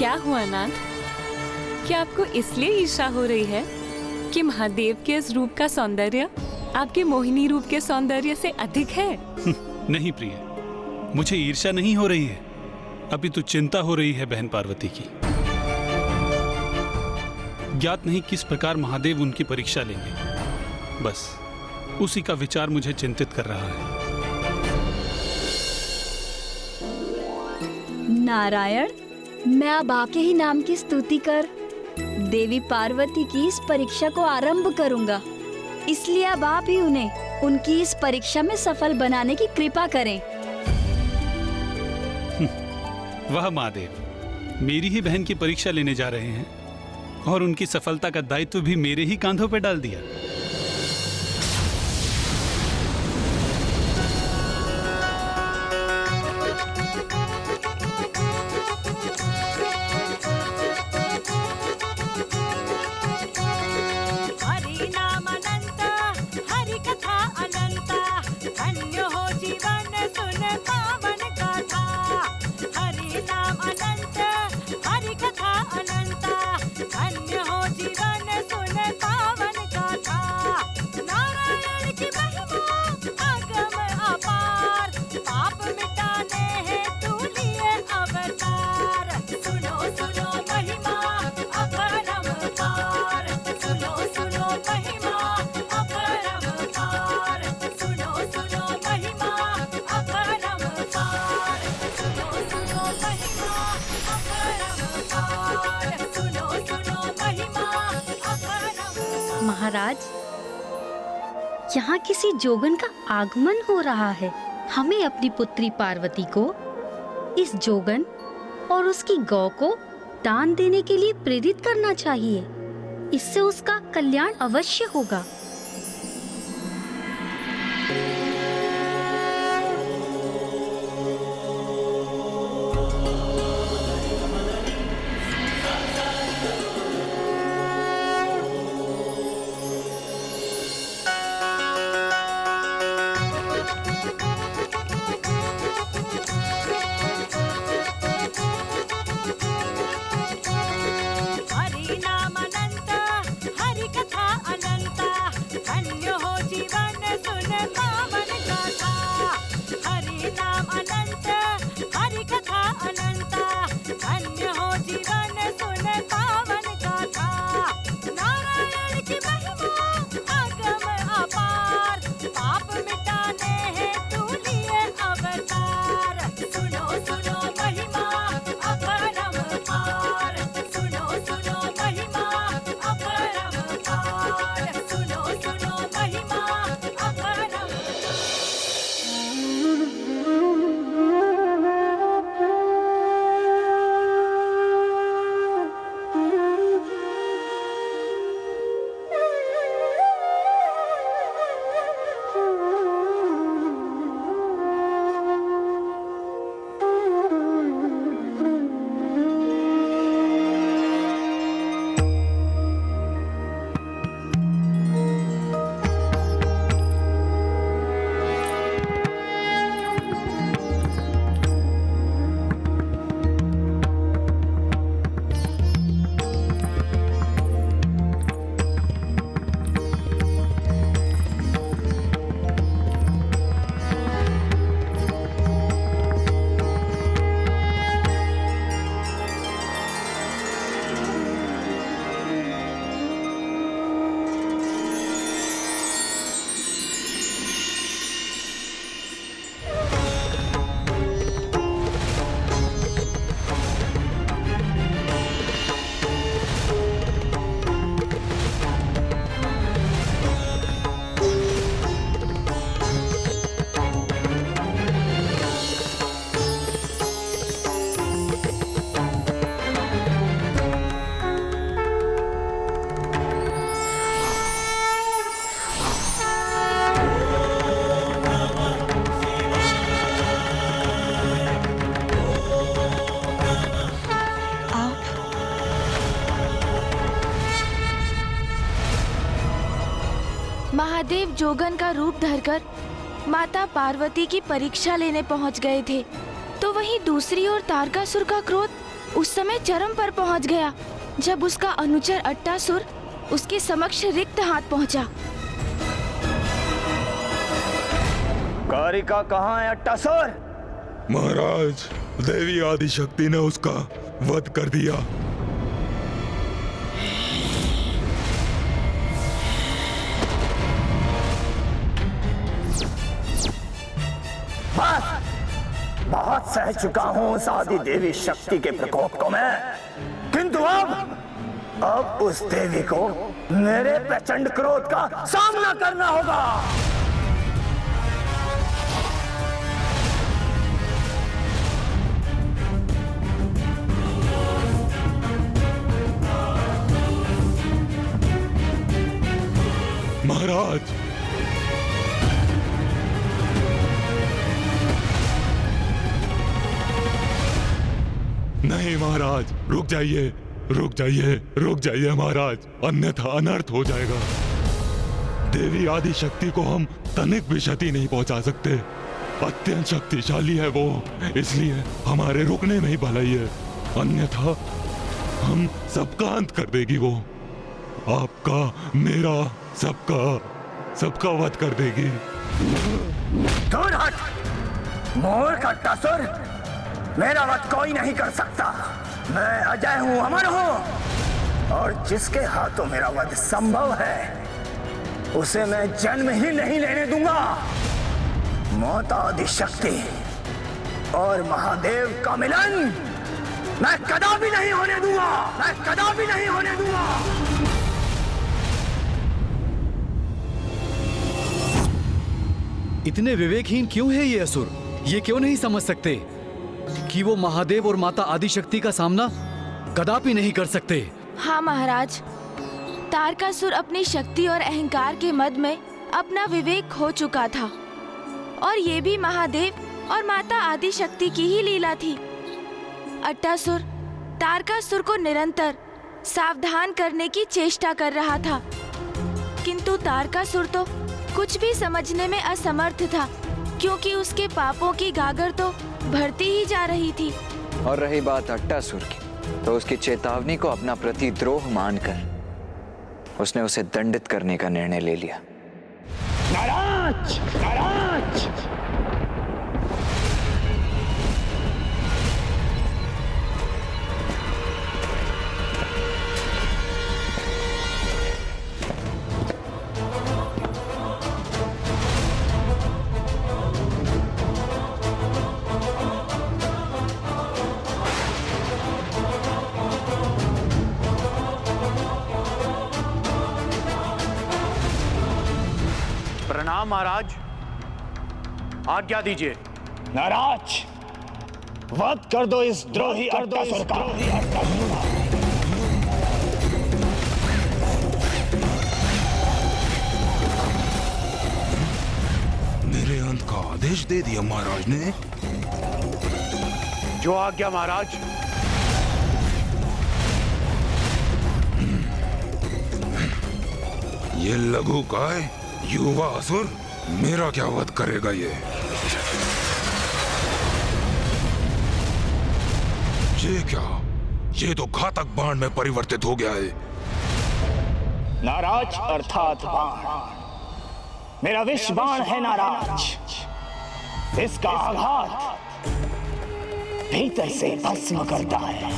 क्या हुआ नाथ? क्या आपको इसलिए ईर्ष्या हो रही है कि महादेव के इस रूप का सौंदर्य आपके मोहिनी रूप के सौंदर्य से अधिक है? नहीं प्रिय, मुझे ईर्ष्या नहीं हो रही है, अभी तो चिंता हो रही है बहन पार्वती की। ज्ञात नहीं किस प्रकार महादेव उनकी परीक्षा लेंगे, बस उसी का विचार मुझे चिंतित कर रहा है। नारायण, मैं अब आपके ही नाम की स्तुति कर देवी पार्वती की इस परीक्षा को आरंभ करूंगा, इसलिए अब आप ही उन्हें उनकी इस परीक्षा में सफल बनाने की कृपा करें। वह महादेव मेरी ही बहन की परीक्षा लेने जा रहे हैं और उनकी सफलता का दायित्व भी मेरे ही कांधों पर डाल दिया। महाराज, यहाँ किसी जोगन का आगमन हो रहा है। हमें अपनी पुत्री पार्वती को इस जोगन और उसकी गौ को दान देने के लिए प्रेरित करना चाहिए। इससे उसका कल्याण अवश्य होगा। महादेव जोगन का रूप धरकर माता पार्वती की परीक्षा लेने पहुंच गए थे, तो वहीं दूसरी ओर तारकासुर का क्रोध उस समय चरम पर पहुंच गया जब उसका अनुचर अट्टासुर उसके समक्ष रिक्त हाथ पहुंचा। कारिका कहाँ है अट्टासुर? महाराज, देवी आदिशक्ति ने उसका वध कर दिया। बस, बहुत सह चुका हूँ उस आदि देवी शक्ति के प्रकोप को मैं, किंतु अब उस देवी को मेरे प्रचंड क्रोध का सामना करना होगा। महाराज, नहीं महाराज, रुक जाइए, रुक जाइए, रुक जाइए महाराज, अन्यथा अनर्थ हो जाएगा। देवी आदि शक्ति को हम तनिक भी क्षति नहीं पहुंचा सकते। अत्यंत शक्तिशाली है वो, इसलिए हमारे रुकने में ही भलाई है, अन्यथा हम सबका अंत कर देगी वो। आपका, मेरा, सबका वध कर देगी। दूर हट, मूर्ख अट्टासुर, मेरा वध कोई नहीं कर सकता। मैं अजय हूँ, अमर हूँ, और जिसके हाथों मेरा वध संभव है उसे मैं जन्म ही नहीं लेने दूंगा। मौत आदि शक्ति और महादेव का मिलन मैं कदापि नहीं होने दूंगा, मैं कदापि नहीं होने दूंगा। इतने विवेकहीन क्यों है ये असुर? ये क्यों नहीं समझ सकते कि वो महादेव और माता आदिशक्ति का सामना कदापि नहीं कर सकते? हाँ महाराज, तारकासुर अपनी शक्ति और अहंकार के मद में अपना विवेक खो चुका था, और ये भी महादेव और माता आदिशक्ति की ही लीला थी। अट्टासुर तारकासुर को निरंतर सावधान करने की चेष्टा कर रहा था, किंतु तारकासुर तो कुछ भी समझने में असमर्थ था, क्योंकि उसके पापों की गागर तो बढ़ती ही जा रही थी। और रही बात अट्टासुर की, तो उसकी चेतावनी को अपना प्रतिद्रोह मानकर उसने उसे दंडित करने का निर्णय ले लिया। नाराज, नाराज। प्रणाम महाराज, आज्ञा दीजिए। नाराज, वध कर दो इस द्रोही अट्टासुर का। मेरे अंत का आदेश दे दिया महाराज ने। जो आज्ञा महाराज। ये लघु काय युवा असुर मेरा क्या वध करेगा ये क्या? ये तो घातक बाण में परिवर्तित हो गया है। नाराज अर्थात बाण, मेरा विष बाण है नाराज। इसका आघात भीतर से भस्म करता है।